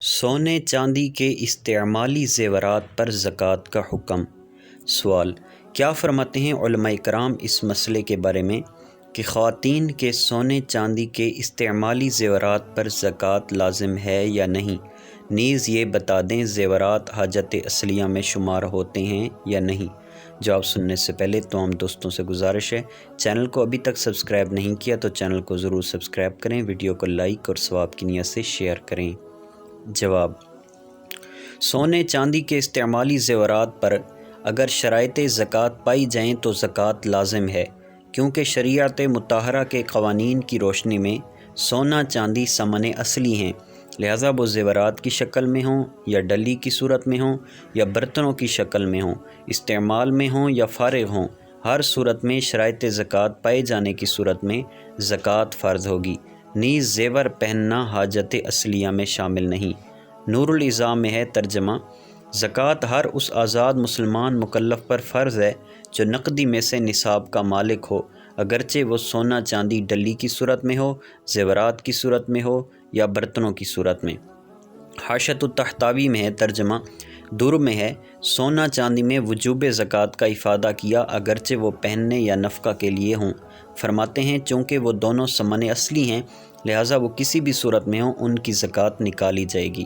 سونے چاندی کے استعمالی زیورات پر زکوٰۃ کا حکم۔ سوال: کیا فرماتے ہیں علماء کرام اس مسئلے کے بارے میں کہ خواتین کے سونے چاندی کے استعمالی زیورات پر زکوٰۃ لازم ہے یا نہیں؟ نیز یہ بتا دیں زیورات حاجت اصلیہ میں شمار ہوتے ہیں یا نہیں؟ جواب سننے سے پہلے تمام دوستوں سے گزارش ہے، چینل کو ابھی تک سبسکرائب نہیں کیا تو چینل کو ضرور سبسکرائب کریں، ویڈیو کو لائک اور ثواب کی نیت سے شیئر کریں۔ جواب: سونے چاندی کے استعمالی زیورات پر اگر شرائط زکوٰۃ پائی جائیں تو زکوٰۃ لازم ہے، کیونکہ شریعت مطہرہ کے قوانین کی روشنی میں سونا چاندی ثمن اصلی ہیں، لہذا وہ زیورات کی شکل میں ہوں یا ڈلی کی صورت میں ہوں یا برتنوں کی شکل میں ہوں، استعمال میں ہوں یا فارغ ہوں، ہر صورت میں شرائط زکوٰۃ پائے جانے کی صورت میں زکوٰۃ فرض ہوگی۔ نیز زیور پہننا حاجت اصلیہ میں شامل نہیں۔ نور الازام میں ہے ترجمہ: زکوٰۃ ہر اس آزاد مسلمان مکلف پر فرض ہے جو نقدی میں سے نصاب کا مالک ہو، اگرچہ وہ سونا چاندی ڈلی کی صورت میں ہو، زیورات کی صورت میں ہو یا برتنوں کی صورت میں۔ حاشیۃ الطحطاوی میں ہے ترجمہ: در میں ہے سونا چاندی میں وجوب زکوٰۃ کا افادہ کیا اگرچہ وہ پہننے یا نفقہ کے لیے ہوں۔ فرماتے ہیں چونکہ وہ دونوں ثمن اصلی ہیں لہٰذا وہ کسی بھی صورت میں ہوں ان کی زکوٰۃ نکالی جائے گی۔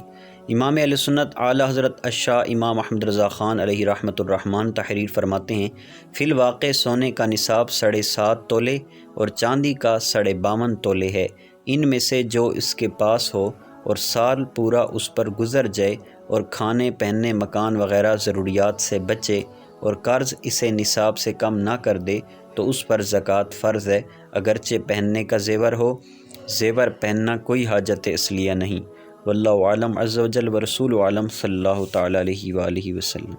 امام اہل سنت اعلیٰ حضرت الشاہ امام احمد رضا خان علیہ رحمۃ الرحمن تحریر فرماتے ہیں، فی الواقع سونے کا نصاب 7.5 تولے اور چاندی کا 52.5 تولے ہے۔ ان میں سے جو اس کے پاس ہو اور سال پورا اس پر گزر جائے اور کھانے پہننے مکان وغیرہ ضروریات سے بچے اور قرض اسے نصاب سے کم نہ کر دے تو اس پر زکوٰۃ فرض ہے، اگرچہ پہننے کا زیور ہو۔ زیور پہننا کوئی حاجت اصلیہ نہیں۔ واللہ اعلم عز وجل ورسولہ اعلم، صلی اللہ تعالی علیہ وآلہ وسلم۔